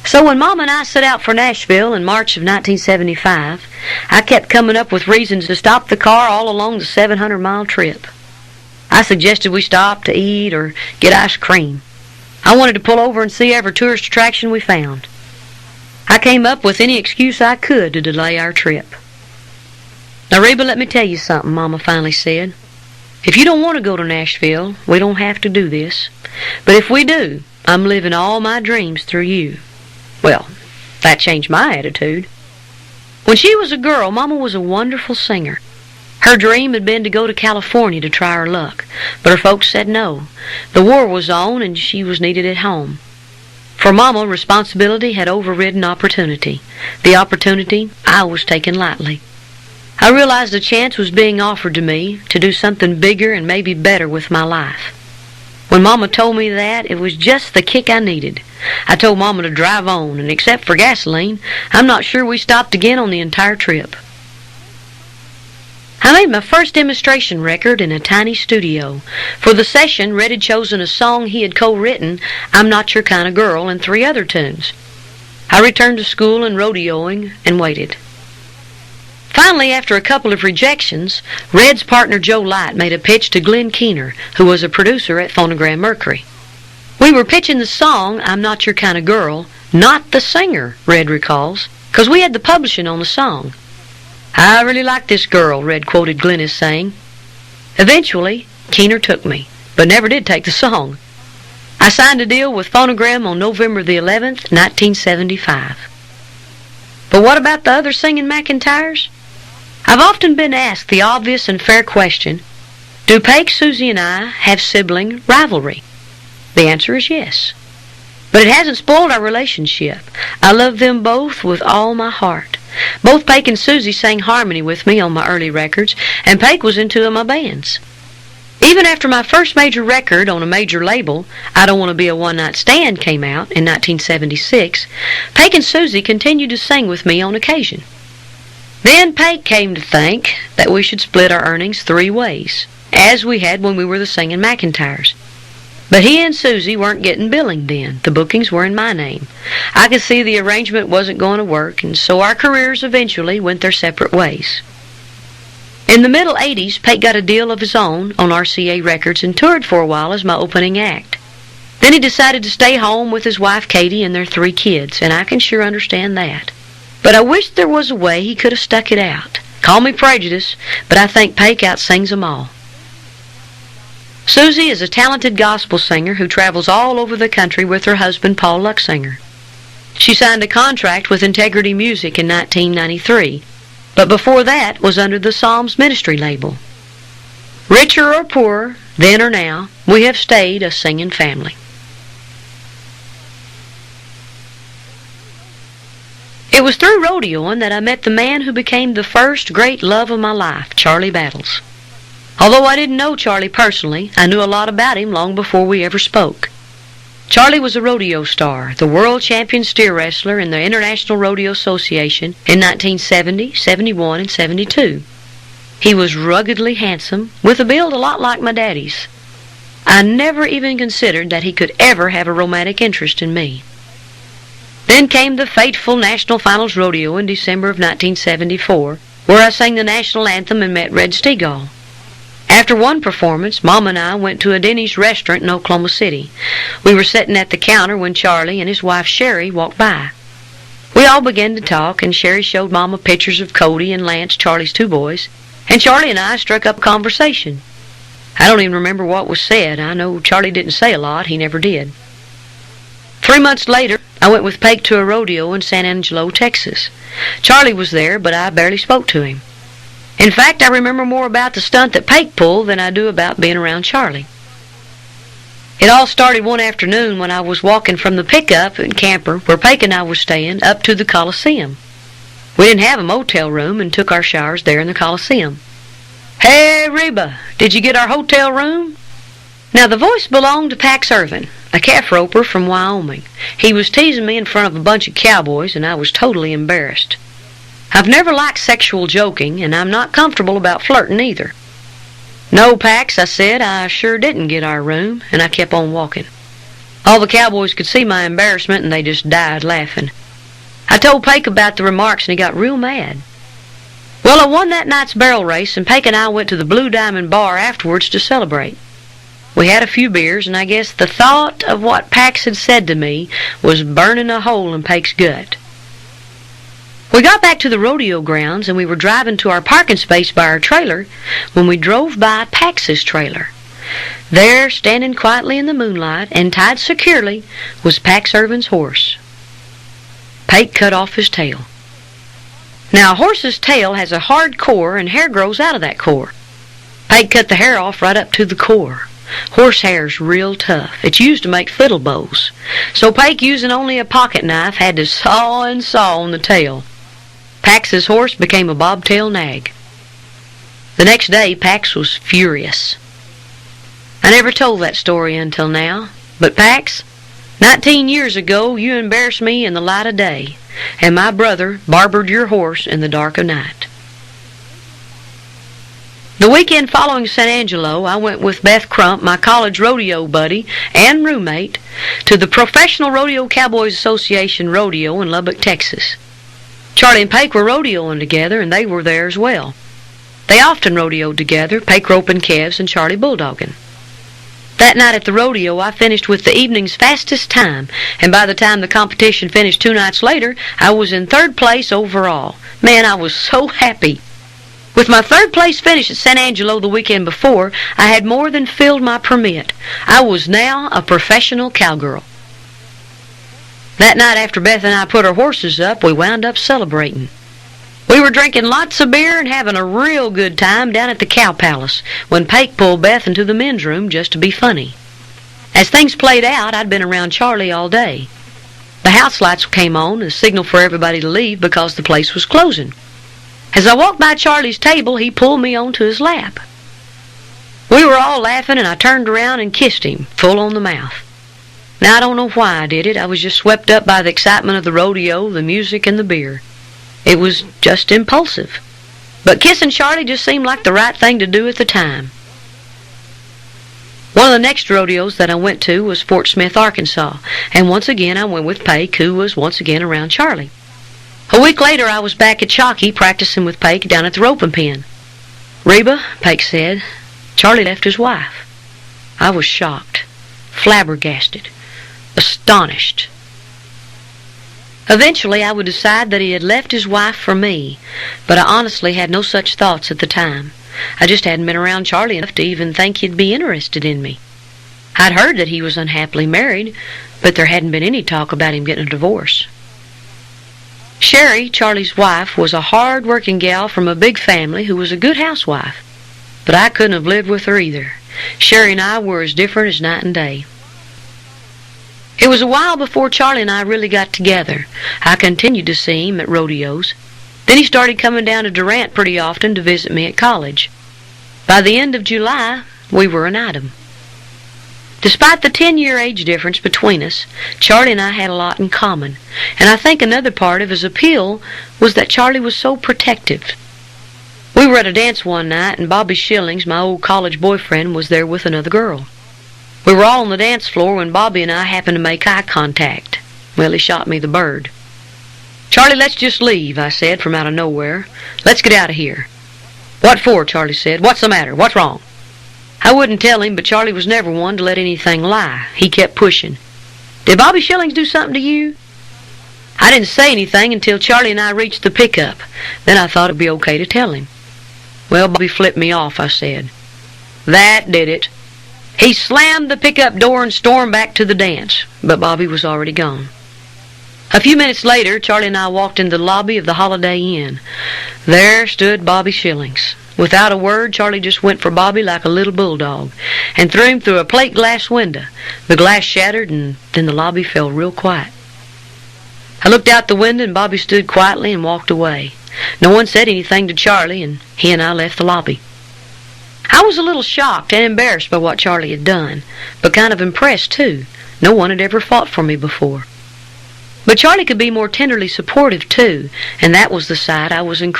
So when Mom and I set out for Nashville in March of 1975, I kept coming up with reasons to stop the car all along the 700-mile trip. I suggested we stop to eat or get ice cream. I wanted to pull over and see every tourist attraction we found. I came up with any excuse I could to delay our trip. Now, Reba, let me tell you something, Mama finally said. If you don't want to go to Nashville, we don't have to do this. But if we do, I'm living all my dreams through you. Well, that changed my attitude. When she was a girl, Mama was a wonderful singer. Her dream had been to go to California to try her luck, but her folks said no. The war was on and she was needed at home. For Mama, responsibility had overridden opportunity. The opportunity I was taking lightly. I realized a chance was being offered to me to do something bigger and maybe better with my life. When Mama told me that, it was just the kick I needed. I told Mama to drive on, and except for gasoline, I'm not sure we stopped again on the entire trip. I made my first demonstration record in a tiny studio. For the session, Red had chosen a song he had co-written, I'm Not Your Kind of Girl, and 3 other tunes. I returned to school and rodeoing and waited. Finally, after a couple of rejections, Red's partner Joe Light made a pitch to Glenn Keener, who was a producer at Phonogram Mercury. We were pitching the song, I'm Not Your Kind of Girl, not the singer, Red recalls, because we had the publishing on the song. I really like this girl, Red quoted Glenn as saying. Eventually, Keener took me, but never did take the song. I signed a deal with Phonogram on November the 11th, 1975. But what about the other singing McEntires? I've often been asked the obvious and fair question, do Pake, Susie, and I have sibling rivalry? The answer is yes. But it hasn't spoiled our relationship. I love them both with all my heart. Both Pake and Susie sang harmony with me on my early records, and Pake was in 2 of my bands. Even after my first major record on a major label, I Don't Want to Be a One-Night Stand, came out in 1976, Pake and Susie continued to sing with me on occasion. Then Pake came to think that we should split our earnings 3 ways, as we had when we were the singing McEntires. But he and Susie weren't getting billing then. The bookings were in my name. I could see the arrangement wasn't going to work, and so our careers eventually went their separate ways. In the middle 80s, Pate got a deal of his own on RCA Records and toured for a while as my opening act. Then he decided to stay home with his wife Katie and their 3 kids, and I can sure understand that. But I wish there was a way he could have stuck it out. Call me prejudiced, but I think Pake outsings them all. Susie is a talented gospel singer who travels all over the country with her husband Paul Luxinger. She signed a contract with Integrity Music in 1993, but before that was under the Psalms Ministry label. Richer or poorer, then or now, we have stayed a singing family. It was through rodeoing that I met the man who became the first great love of my life, Charlie Battles. Although I didn't know Charlie personally, I knew a lot about him long before we ever spoke. Charlie was a rodeo star, the world champion steer wrestler in the International Rodeo Association in 1970, 71, and 72. He was ruggedly handsome, with a build a lot like my daddy's. I never even considered that he could ever have a romantic interest in me. Then came the fateful National Finals Rodeo in December of 1974, where I sang the national anthem and met Red Stegall. After one performance, Mom and I went to a Denny's restaurant in Oklahoma City. We were sitting at the counter when Charlie and his wife Sherry walked by. We all began to talk, and Sherry showed Mama pictures of Cody and Lance, Charlie's 2 boys, and Charlie and I struck up conversation. I don't even remember what was said. I know Charlie didn't say a lot. He never did. 3 months later, I went with Pake to a rodeo in San Angelo, Texas. Charlie was there, but I barely spoke to him. In fact, I remember more about the stunt that Pake pulled than I do about being around Charlie. It all started one afternoon when I was walking from the pickup and camper where Pake and I were staying up to the Coliseum. We didn't have a motel room and took our showers there in the Coliseum. "Hey, Reba, did you get our hotel room?" Now, the voice belonged to Pax Irvin, a calf roper from Wyoming. He was teasing me in front of a bunch of cowboys, and I was totally embarrassed. I've never liked sexual joking, and I'm not comfortable about flirting either. "No, Pax," I said, "I sure didn't get our room," and I kept on walking. All the cowboys could see my embarrassment, and they just died laughing. I told Pake about the remarks, and he got real mad. Well, I won that night's barrel race, and Pake and I went to the Blue Diamond Bar afterwards to celebrate. We had a few beers, and I guess the thought of what Pax had said to me was burning a hole in Pake's gut. We got back to the rodeo grounds, and we were driving to our parking space by our trailer when we drove by Pax's trailer. There, standing quietly in the moonlight and tied securely, was Pax Irvin's horse. Pake cut off his tail. Now, a horse's tail has a hard core, and hair grows out of that core. Pake cut the hair off right up to the core. Horse hair's real tough. It's used to make fiddle bows. So Pake, using only a pocket knife, had to saw and saw on the tail. Pax's horse became a bobtail nag. The next day, Pax was furious. I never told that story until now, but Pax, 19 years ago you embarrassed me in the light of day, and my brother barbered your horse in the dark of night. The weekend following San Angelo, I went with Beth Crump, my college rodeo buddy and roommate, to the Professional Rodeo Cowboys Association rodeo in Lubbock, Texas. Charlie and Pake were rodeoing together, and they were there as well. They often rodeoed together, Pake roping calves and Charlie bulldogging. That night at the rodeo, I finished with the evening's fastest time, and by the time the competition finished 2 nights later, I was in 3rd place overall. Man, I was so happy. With my 3rd place finish at San Angelo the weekend before, I had more than filled my permit. I was now a professional cowgirl. That night after Beth and I put our horses up, we wound up celebrating. We were drinking lots of beer and having a real good time down at the Cow Palace when Pake pulled Beth into the men's room just to be funny. As things played out, I'd been around Charlie all day. The house lights came on, a signal for everybody to leave because the place was closing. As I walked by Charlie's table, he pulled me onto his lap. We were all laughing, and I turned around and kissed him, full on the mouth. Now, I don't know why I did it. I was just swept up by the excitement of the rodeo, the music, and the beer. It was just impulsive. But kissing Charlie just seemed like the right thing to do at the time. One of the next rodeos that I went to was Fort Smith, Arkansas, and once again I went with Pake, who was once again around Charlie. A week later, I was back at Chalky practicing with Pake down at the roping pen. "Reba," Pake said, "Charlie left his wife." I was shocked, flabbergasted, astonished. Eventually, I would decide that he had left his wife for me, but I honestly had no such thoughts at the time. I just hadn't been around Charlie enough to even think he'd be interested in me. I'd heard that he was unhappily married, but there hadn't been any talk about him getting a divorce. Sherry, Charlie's wife, was a hard-working gal from a big family who was a good housewife, but I couldn't have lived with her either. Sherry and I were as different as night and day. It was a while before Charlie and I really got together. I continued to see him at rodeos. Then he started coming down to Durant pretty often to visit me at college. By the end of July, we were an item. Despite the 10-year age difference between us, Charlie and I had a lot in common, and I think another part of his appeal was that Charlie was so protective. We were at a dance one night, and Bobby Shillings, my old college boyfriend, was there with another girl. We were all on the dance floor when Bobby and I happened to make eye contact. Well, he shot me the bird. "Charlie, let's just leave," I said from out of nowhere. "Let's get out of here." "What for?" Charlie said. "What's the matter? What's wrong?" I wouldn't tell him, but Charlie was never one to let anything lie. He kept pushing. "Did Bobby Shillings do something to you?" I didn't say anything until Charlie and I reached the pickup. Then I thought it'd be okay to tell him. "Well, Bobby flipped me off," I said. That did it. He slammed the pickup door and stormed back to the dance, but Bobby was already gone. A few minutes later, Charlie and I walked into the lobby of the Holiday Inn. There stood Bobby Shillings. Without a word, Charlie just went for Bobby like a little bulldog and threw him through a plate glass window. The glass shattered, and then the lobby fell real quiet. I looked out the window, and Bobby stood quietly and walked away. No one said anything to Charlie, and he and I left the lobby. I was a little shocked and embarrassed by what Charlie had done, but kind of impressed, too. No one had ever fought for me before. But Charlie could be more tenderly supportive, too, and that was the side I was encouraged